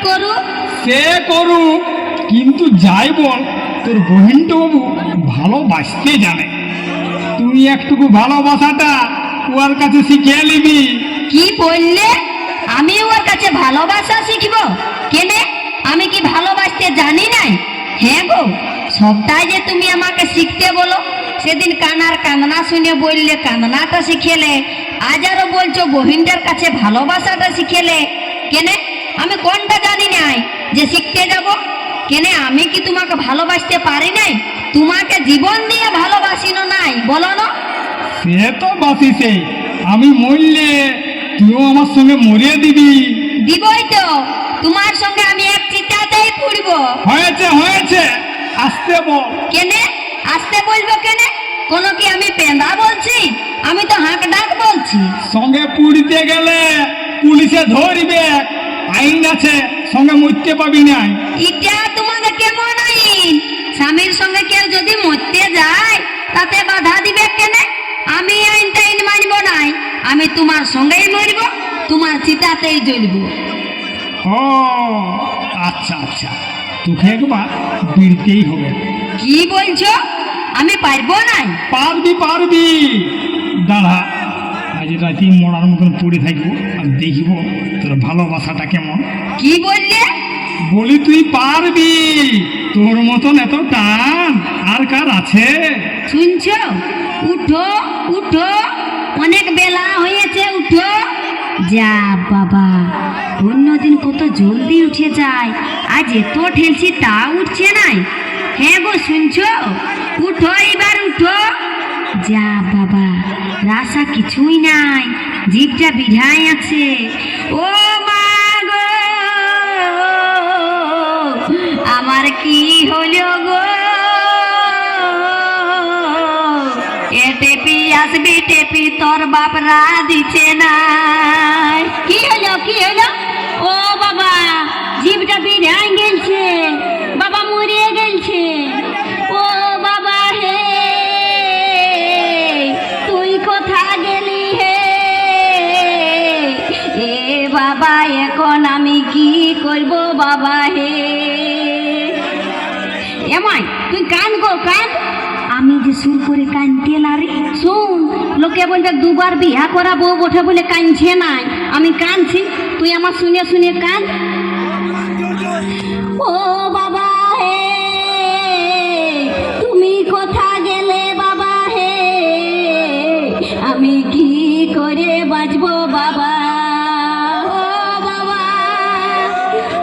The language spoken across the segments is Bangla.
করুক। সে করুক, কিন্তু যাই বল তোর বহিনটা বাবু ভালোবাসতে জানে। তুই একটুকু ভালোবাসাটা ওর কাছে শিখিয়ে নিবি। কি বললে? আমি ওর কাছে ভালোবাসা শিখব? কেনে? আমি কি ভালোবাসতে জানি নাই? হ্যাঁ গো, সবটাই যে তুমি আমাকে শিখতে বলো। সেদিন কানার কান্না শুনে বললে কান্নাটা শিখেলে, আজ আরো বলছো বহিনটার কাছে ভালোবাসাটা শিখেলে। কেনে? আমি কোনটা জানি নাই যে শিখতে যাব? কেনে? আমি কি তোমাকে ভালোবাসতে পারি নাই? তোমাকে জীবন দিয়ে ভালোবাসিনো নাই, বলো না? সে তো বাসিছে, আমি মরলে তুইও আমার সঙ্গে মরিয়ে দিবি। দিবই তো, তোমার সঙ্গে আমি এক চিতাতেই পুড়ব। হয়েছে হয়েছে, আসতে বল। কেনে? আসতে বলবো কেনে? কোনো কি আমি পেঁদা বলছি? আমি তো হাঁক ডাক বলছি। সঙ্গে পুড়িতে গেলে পুলিশে ধরবে, আইন আছে, সঙ্গে মরতে পাবি নাই। এটা তোমাদের কেমন আইন? স্বামীর সঙ্গে কেউ যদি মরতে যায় তাতে বাধা দিবে কেনে? আমি আইন টাইন মানব নাই, আমি তোমার সঙ্গেই মরব, তোমার চিতাতেই জ্বলব। ও আচ্ছা আচ্ছা, তোকে একবার বিড়তেই হবে। কি বলছো? আমি পারবো নাই? পারবি পারবি, দাঁড়া, আজ রাতে মরার মতন পড়ে থাকবো আর দেখব তোর ভালোবাসাটা কেমন। কি বললে? বলি তুই পারবি, তোর মতন এত টান আর কার আছে? শুনছো? উঠো উঠো, অনেক বেলা হয়েছে, উঠো। যা বাবা, অন্যদিন কত জলদি উঠে যায়, আজ এত ঠেলছি তা উঠছে নাই। হ্যাঁ গো, শুনছো? উঠো, এবার উঠো। যা বাবা, রাসা কিছুই নাই, জিভটা বিধায় আছে। ও মা গো, আমার কি হলো গো? এ টেপি আসবি টেপি, তোর বাপরা দিচ্ছে না। কি হলো কি হলো? ও বাবা, জিভটা বিধায় গেছে, বাবা মরিয়ে গেছে। ও বাবা হে, তুই কোথা গেলি হে? এ বাবা, এখন আমি কি করব বাবা হে? এমাই তুই কান গো কান। আমি যে সুর করে কানতে লারি, শুন, লোকে বলবে দুবার বিয়া করা বউ ওঠে বলে কানছে নাই। আমি কানছি, তুই আমার শুনে শুনে কান। ও বাবা হে, তুমি কোথা গেলে বাবা হে? আমি কি করে বাঁচবো বাবা? ও বাবা,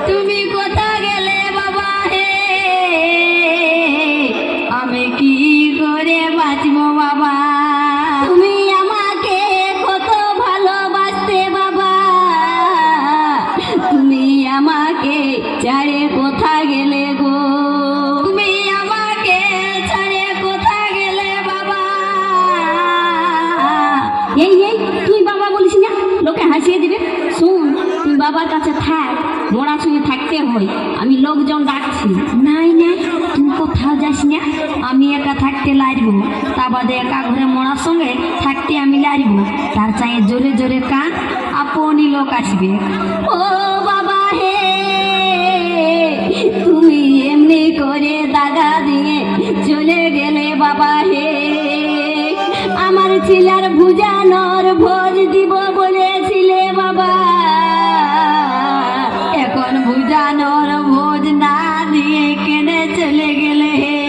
তুমি কোথা গেলে বাবা হে? আমি কি করে বাঁচবো বাবা? তুমি আমাকে কত ভালোবাসতে বাবা, তুমি আমাকে ছাড়ে কোথা গেলে গো? তুমি আমাকে ছাড়ে কোথা গেলে বাবা? এই এই, তুই বাবা বলিস না, লোকে হাসিয়ে দিবে। শুন, তুই বাবার কাছে থাক, মোড়া সঙ্গে থাকতে হয়, আমি লোকজন ডাকছি। নাই নাই, তুই কোথাও যাস না, আমি একা থাকতে লাগব। তা বাদে একা ঘরে মোড়ার সঙ্গে থাকতে আমি লাগব। তার চাই জোরে জোরে কান, আপনি লোক আসবে। ও বাবা হে, তুমি এমনি করে দাগা দিয়ে চলে গেলে বাবা হে। আমার ছিলার ভুজানোর ভোজ দিব বলেছিলে বাবা, এখন ভুজানোর ভোজ না দিয়ে কেনে চলে গেলে হে?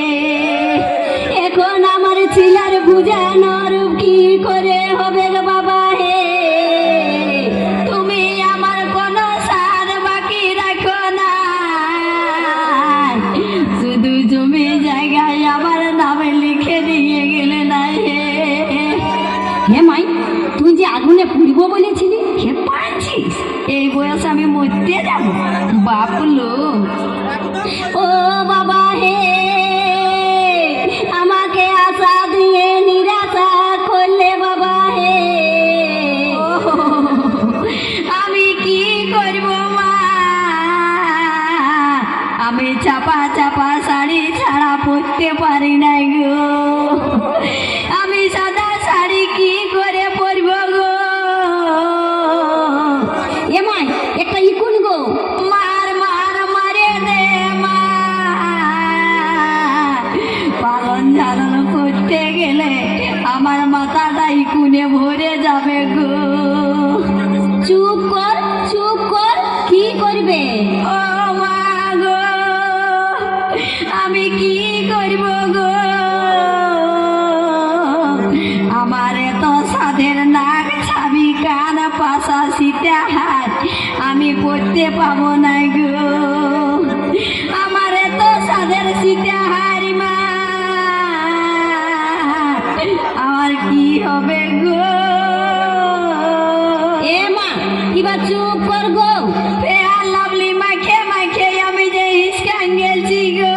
এখন আমার ছিলার ভুজানোর কি করে হবে গো বাবা হে? তুমি আমার কোনো সার বাকি রাখো না, শুধু জমি জায়গায় আমার নামে লিখে দিয়ে গেলে না হে। হে মাই, তুই যে আগুনে পুড়ব বলেছিলি, হে পাচ্ছিস? এই বয়সে আমি মরতে যাব বাপলো? ও বাবা হে, আমাকে আশা দিয়ে নিরাশা করলে বাবা হে। আমি কি করব মা? আমি চাপা চাপা শাড়ি ছাড়া পরতে পারি নাই গো। আমি সাদা শাড়ি কি করে পরব গো? এমাই একটা ইকুন গো, মার মা করবে? ও মা গো, আমি কি করব গো? আমার এত সাধের নাক ছাবি কান পাশা সীতা হাত আমি পড়তে পাবো না গো। আমার এত সাধের সীতা হারি মা, আমার কি হবে গো? এ মা, কিবা চুপ কর গো। ফেয়ার লাভলি মাখে মাখে আমি যে হিসকান গেলছি গো।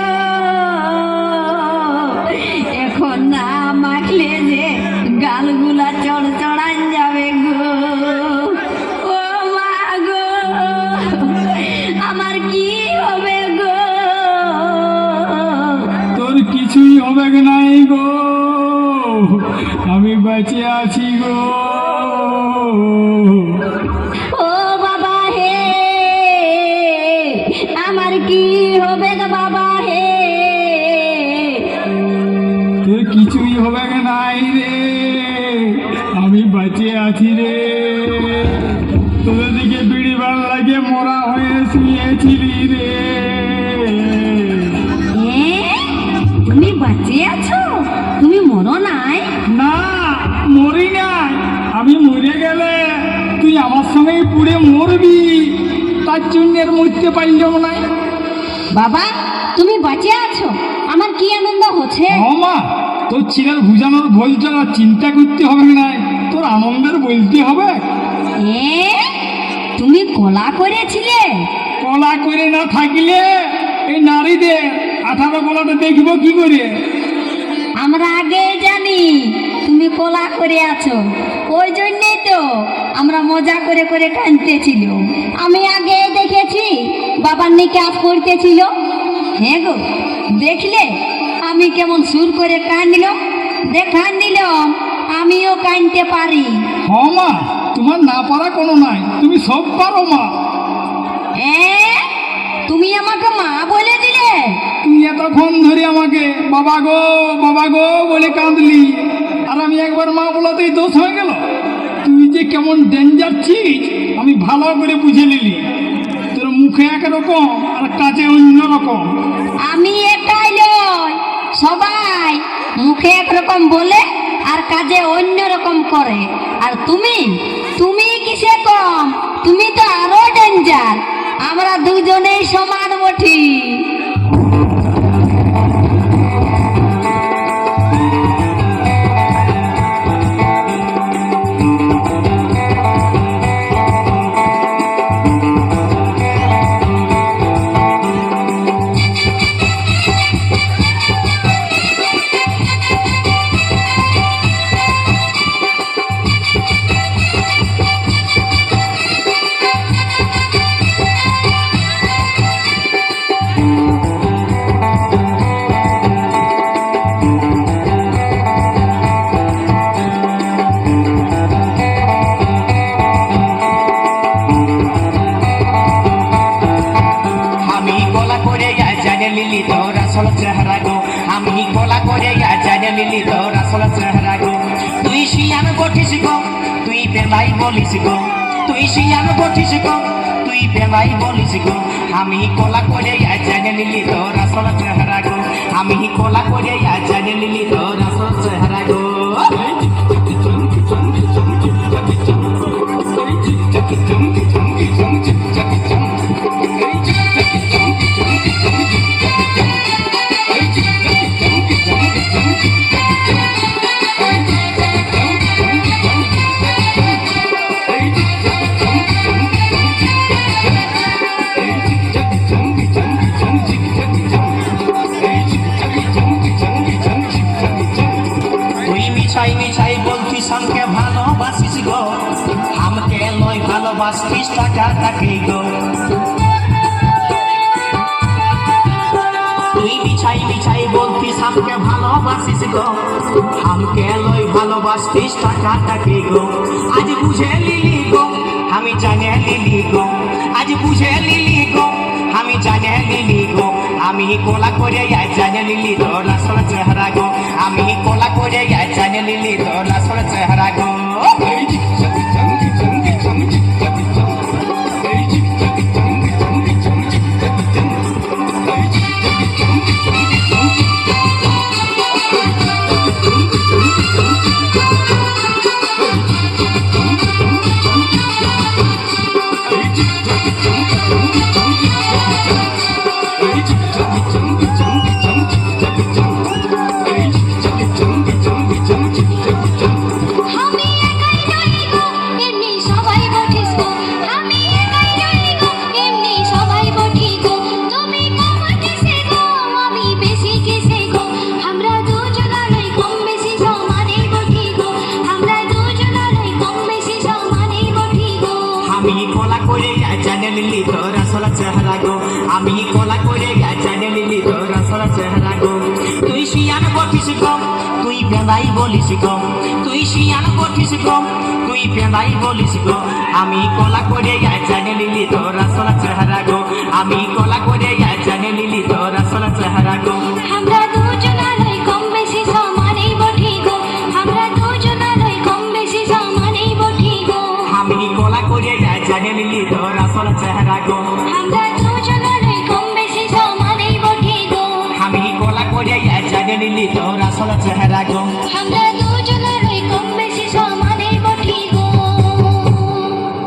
এখন না মাখলে যে গালগুলা চড় চড়ান যাবে গো। ও মা গো, আমার কি হবে গো? তোর কিছুই হবে নাই গো, আমি বেঁচে আছি গো। ও বাবা হে, আমার কি হবে গো বাবা হে? তোর কিছুই হবে নাই রে, আমি বেঁচে আছি রে। তোদের দিকে বিড়ি ভাল লাগে মরা হয়ে শুয়েছিলি রে। এ, তুমি বাঁচে আছো? তুমি মরো নাই? না, মরি নাই। আমি মরে গেলে তুই আমার সঙ্গেই পুড়ে মরবি, তার জন্য আর মরতে পারলাম নাই। বাবা, তুমি বাঁচে আছো, আমার কি আনন্দ হচ্ছে। মা, তোর ছিলের ভুজানোর ভুলটা চিন্তা করতে হবে নাই, তোর আনন্দের বলতে হবে। এ, তুমি কলা করেছিলে? কলা করে না থাকলে এই নারীদের 18 কলাটা দেখবো কি করে? আমরা আগে জানি তুমি কলা করে আছো, ওই জন্যই তো আমরা মজা করে করে কাঁদতেছিল। আমি আগে দেখেছি বাবার নিকাশ করতেছিল। হ্যাঁ গো, দেখলে আমি কেমন সুর করে কাঁদলাম? দেখান দিলাম আমিও কাঁদতে পারি। মা, তোমার না পারা কোনো নাই, তুমি সব পারো মা। এ, তুমি আমাকে মা বলে দিলে? তুমি এতক্ষণ ধরে আমাকে বাবা গো বলে কাঁদলি, আর আমি একবার মা বলাতেই দোষ হয়ে গেল? তুই যে কেমন ডেঞ্জার ছিস আমি ভালো করে বুঝে নিলি। তোর মুখে একরকম আর কাজে অন্য রকম। আমি একাই নয়, সবাই মুখে একরকম বলে আর কাজে অন্য রকম করে। আর তুমি তুমি কিসে কম? তুমি তো আরো ডেঞ্জার। আমরা দুজনেই সমান বটি। লিলি তোর আসল চেহারা গো, আমি গলা করে জানে লিলি তোর আসল চেহারা গো। তুই শিয়ান বটিস গো, তুই বেলাই বলিস গো, তুই শিয়ান বটিস গো, তুই বেলাই বলিস গো। আমি গলা করে জানে লিলি তোর আসল চেহারা গো, আমি গলা করে জানে লিলি তোর আসল চেহারা গো। মিছাই মিছাই বলছিস আমাকে ভালোবাসিস গো, আমাকে নয় ভালোবাসিস টাকাটাকে গো। তুই মিছাই মিছাই বলছিস আমাকে ভালোবাসিস গো, আমাকে নয় ভালোবাসিস টাকাটাকে গো। আজ বুঝে লিলি গো, আমি জানে লিলি গো, আজ বুঝে লিলি গো, আমি জানে লিলি গো। আমি কোলা করে জানে লিলি তোর আসল চেহারা গো, আমি কোলা করে জানে লিলি তোর আসল চেহারা গো। এই চেহারা গো আমি কলা করে জানে লিলি তোর আসল চেহারা গো তুই শিয়ান বটিস গো তুই পেঁদাই বলিস গো তুই শিয়ান বটিস গো তুই পেঁদাই বলিস গো আমি কলা করে জানে লিলি তোর আসল চেহারা গো আমি কলা করে জানে লিলি তোর আসল চেহারা গো আমরা দুজনারই কম বেশি সমানই বঠি গো আমরা দুজনারই কম বেশি সমানই বঠি গো আমি কলা করে জানে লিলি তোর আসল চেহারা গো আমরা দুজনারই কম বেশি সমানই বঠি গো আমি কলা করে জানে লিলি তোর আসল চেহারা গো আমরা